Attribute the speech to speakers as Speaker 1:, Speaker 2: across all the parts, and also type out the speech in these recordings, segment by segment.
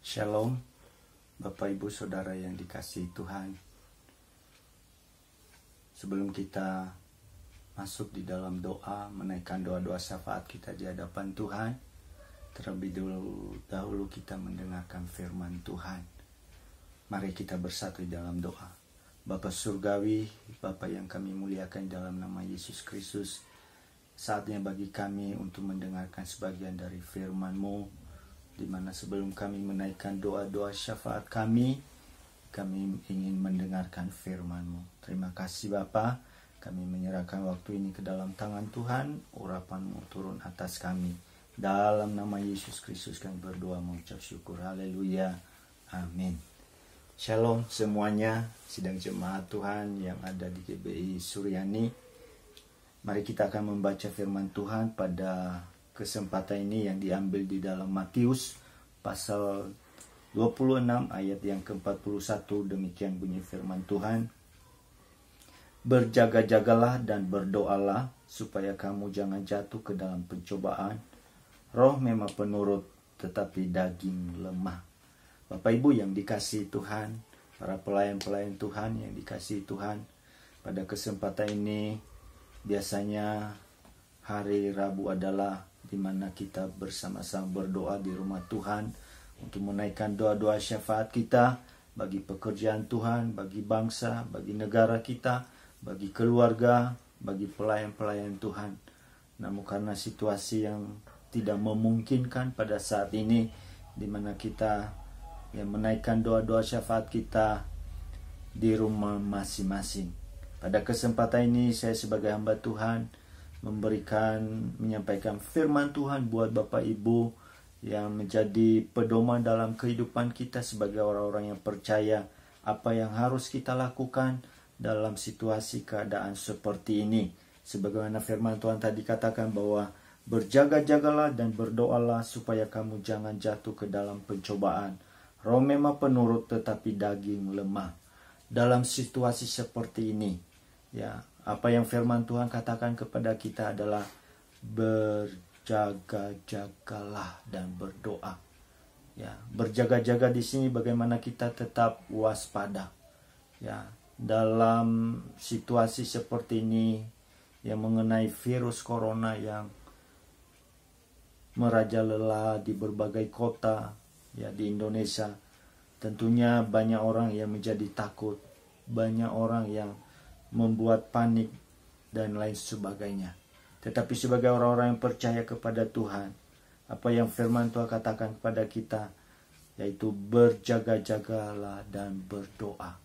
Speaker 1: Shalom, Bapak Ibu Saudara yang dikasihi Tuhan. Sebelum kita masuk di dalam doa, menaikkan doa-doa syafaat kita di hadapan Tuhan, terlebih dahulu kita mendengarkan firman Tuhan. Mari kita bersatu di dalam doa. Bapa Surgawi, Bapa yang kami muliakan dalam nama Yesus Kristus, saatnya bagi kami untuk mendengarkan sebagian dari firman-Mu, di mana sebelum kami menaikkan doa-doa syafaat kami ingin mendengarkan firman-Mu. Terima kasih Bapa, kami menyerahkan waktu ini ke dalam tangan Tuhan, urapan-Mu turun atas kami. Dalam nama Yesus Kristus kami berdoa mengucap syukur, haleluya, amin. Shalom semuanya, sidang jemaat Tuhan yang ada di GBI Suryani. Mari kita akan membaca firman Tuhan pada kesempatan ini yang diambil di dalam Matius pasal 26 ayat yang ke-41. Demikian bunyi firman Tuhan. Berjaga-jagalah dan berdoalah supaya kamu jangan jatuh ke dalam pencobaan. Roh memang penurut tetapi daging lemah. Bapak Ibu yang dikasihi Tuhan, para pelayan-pelayan Tuhan yang dikasihi Tuhan, pada kesempatan ini biasanya hari Rabu adalah di mana kita bersama-sama berdoa di rumah Tuhan untuk menaikkan doa-doa syafaat kita bagi pekerjaan Tuhan, bagi bangsa, bagi negara kita, bagi keluarga, bagi pelayan-pelayan Tuhan. Namun karena situasi yang tidak memungkinkan pada saat ini, di mana kita menaikkan doa-doa syafaat kita di rumah masing-masing. Pada kesempatan ini saya sebagai hamba Tuhan menyampaikan firman Tuhan buat Bapak Ibu yang menjadi pedoman dalam kehidupan kita sebagai orang-orang yang percaya, apa yang harus kita lakukan dalam situasi keadaan seperti ini. Sebagaimana firman Tuhan tadi katakan bahwa berjaga-jagalah dan berdoalah supaya kamu jangan jatuh ke dalam pencobaan. Roh memang penurut tetapi daging lemah. Dalam situasi seperti ini, apa yang firman Tuhan katakan kepada kita adalah berjaga-jagalah dan berdoa. Berjaga-jaga di sini bagaimana kita tetap waspada. Dalam situasi seperti ini yang mengenai virus corona yang merajalela di berbagai kota di Indonesia, tentunya banyak orang yang menjadi takut, banyak orang yang membuat panik dan lain sebagainya. Tetapi sebagai orang-orang yang percaya kepada Tuhan, apa yang firman Tuhan katakan kepada kita, yaitu berjaga-jagalah dan berdoa.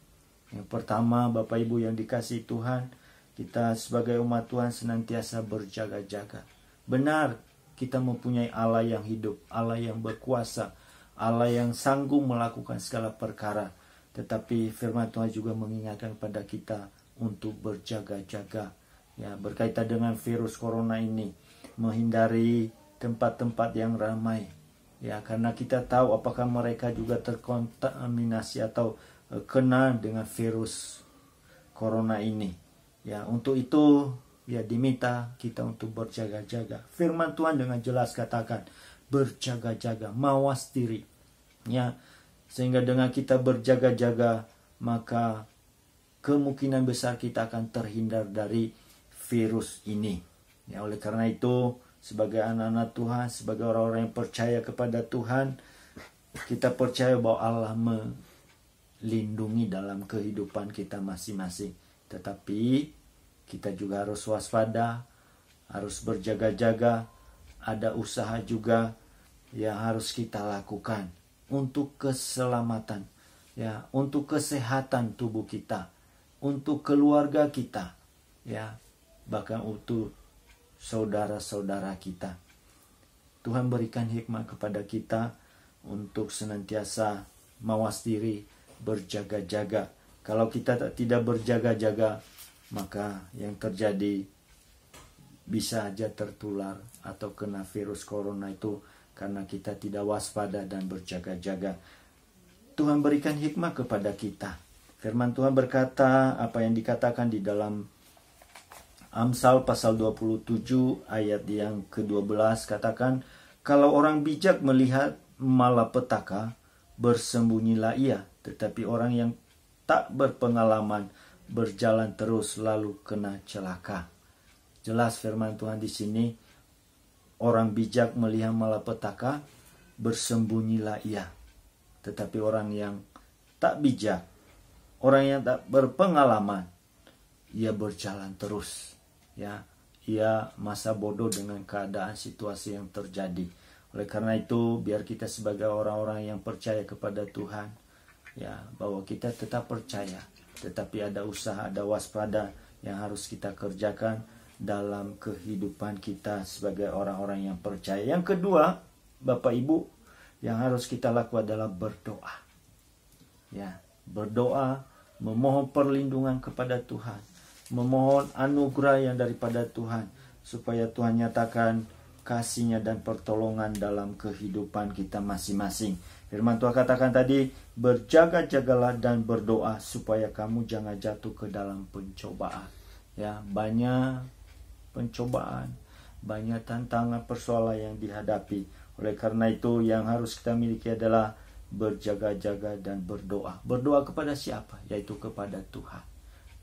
Speaker 1: Yang pertama, Bapak Ibu yang dikasihi Tuhan, kita sebagai umat Tuhan senantiasa berjaga-jaga. Benar, kita mempunyai Allah yang hidup, Allah yang berkuasa, Allah yang sanggup melakukan segala perkara. Tetapi firman Tuhan juga mengingatkan kepada kita untuk berjaga-jaga berkaitan dengan virus corona ini, menghindari tempat-tempat yang ramai karena kita tahu apakah mereka juga terkontaminasi atau kena dengan virus corona ini. Untuk itu diminta kita untuk berjaga-jaga. Firman Tuhan dengan jelas katakan berjaga-jaga, mawas diri sehingga dengan kita berjaga-jaga maka kemungkinan besar kita akan terhindar dari virus ini. Oleh karena itu, sebagai anak-anak Tuhan, sebagai orang-orang yang percaya kepada Tuhan, kita percaya bahwa Allah melindungi dalam kehidupan kita masing-masing. Tetapi kita juga harus waspada, harus berjaga-jaga, ada usaha juga yang harus kita lakukan untuk keselamatan, untuk kesehatan tubuh kita, untuk keluarga kita, bahkan untuk saudara-saudara kita. Tuhan berikan hikmat kepada kita untuk senantiasa mawas diri, berjaga-jaga. Kalau kita tidak berjaga-jaga, maka yang terjadi bisa saja tertular atau kena virus corona itu karena kita tidak waspada dan berjaga-jaga. Tuhan berikan hikmat kepada kita. Firman Tuhan berkata apa yang dikatakan di dalam Amsal pasal 27 ayat yang ke-12 katakan, kalau orang bijak melihat malapetaka, bersembunyilah ia. Tetapi orang yang tak berpengalaman berjalan terus lalu kena celaka. Jelas firman Tuhan di sini, orang bijak melihat malapetaka, bersembunyilah ia. Tetapi orang yang tak bijak, orang yang tak berpengalaman, ia berjalan terus. Ya, ia masa bodoh dengan keadaan situasi yang terjadi. Oleh karena itu, biar kita sebagai orang-orang yang percaya kepada Tuhan, ya, bahwa kita tetap percaya, tetapi ada usaha, ada waspada yang harus kita kerjakan dalam kehidupan kita sebagai orang-orang yang percaya. Yang kedua, Bapak Ibu, yang harus kita lakukan adalah berdoa. Ya, berdoa, memohon perlindungan kepada Tuhan, memohon anugerah yang daripada Tuhan, supaya Tuhan nyatakan kasih-Nya dan pertolongan dalam kehidupan kita masing-masing. Firman Tuhan katakan tadi, berjaga-jagalah dan berdoa supaya kamu jangan jatuh ke dalam pencobaan. Ya, banyak pencobaan, banyak tantangan, persoalan yang dihadapi. Oleh karena itu, yang harus kita miliki adalah berjaga-jaga dan berdoa. Berdoa kepada siapa? Yaitu kepada Tuhan.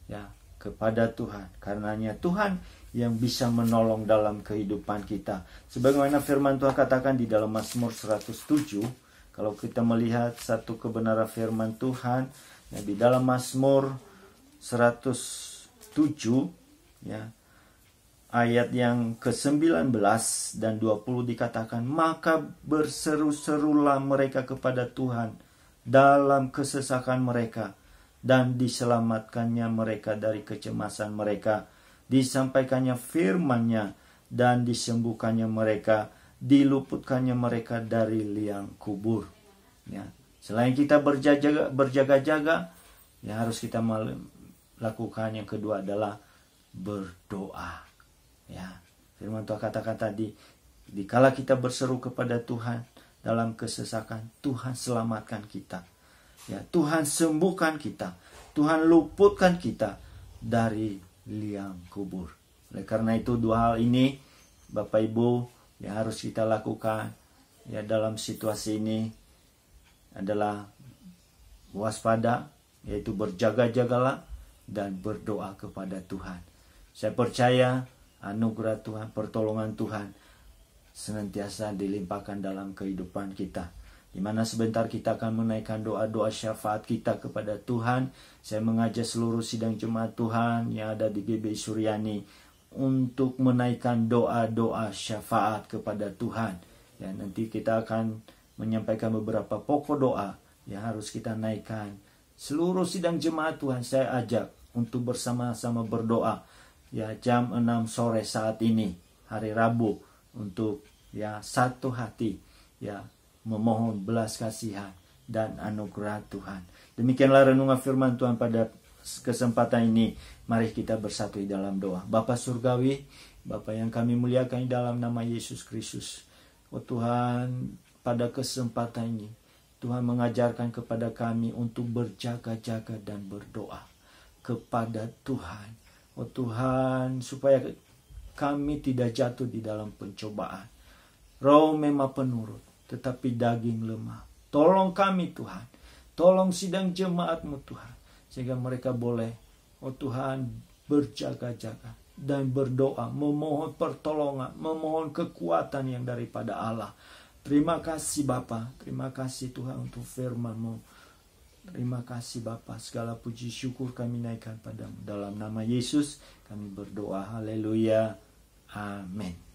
Speaker 1: Ya, kepada Tuhan. Karenanya Tuhan yang bisa menolong dalam kehidupan kita. Sebagaimana firman Tuhan katakan di dalam Mazmur 107, kalau kita melihat satu kebenaran firman Tuhan, ya, di dalam Mazmur 107, ya, ayat yang ke-19 dan 20 dikatakan, maka berseru-serulah mereka kepada Tuhan dalam kesesakan mereka, dan diselamatkannya mereka dari kecemasan mereka. Disampaikannya firman-Nya dan disembuhkannya mereka, diluputkannya mereka dari liang kubur. Ya, selain kita berjaga-jaga, yang harus kita lakukan yang kedua adalah berdoa. Ya, firman Tuhan katakan tadi, dikala kita berseru kepada Tuhan dalam kesesakan, Tuhan selamatkan kita. Ya, Tuhan sembuhkan kita, Tuhan luputkan kita dari liang kubur. Oleh karena itu, dua hal ini Bapak Ibu yang harus kita lakukan ya dalam situasi ini adalah waspada, yaitu berjaga-jagalah dan berdoa kepada Tuhan. Saya percaya anugerah Tuhan, pertolongan Tuhan senantiasa dilimpahkan dalam kehidupan kita. Di mana sebentar kita akan menaikkan doa-doa syafaat kita kepada Tuhan. Saya mengajak seluruh sidang jemaat Tuhan yang ada di GBI Suryani untuk menaikkan doa-doa syafaat kepada Tuhan. Ya, nanti kita akan menyampaikan beberapa pokok doa yang harus kita naikkan. Seluruh sidang jemaat Tuhan saya ajak untuk bersama-sama berdoa. Ya, jam 6 sore saat ini, hari Rabu, untuk ya satu hati, ya, memohon belas kasihan dan anugerah Tuhan. Demikianlah renungan firman Tuhan pada kesempatan ini. Mari kita bersatu di dalam doa. Bapa Surgawi, Bapa yang kami muliakan dalam nama Yesus Kristus. Oh Tuhan, pada kesempatan ini Tuhan mengajarkan kepada kami untuk berjaga-jaga dan berdoa kepada Tuhan. Oh Tuhan, supaya kami tidak jatuh di dalam pencobaan. Roh memang penurut, tetapi daging lemah. Tolong kami Tuhan. Tolong sidang jemaat-Mu Tuhan. Sehingga mereka boleh, oh Tuhan, berjaga-jaga dan berdoa. Memohon pertolongan, memohon kekuatan yang daripada Allah. Terima kasih Bapa. Terima kasih Tuhan untuk firman-Mu. Terima kasih Bapa. Segala puji syukur kami naikkan padamu. Dalam nama Yesus kami berdoa. Haleluya. Amin.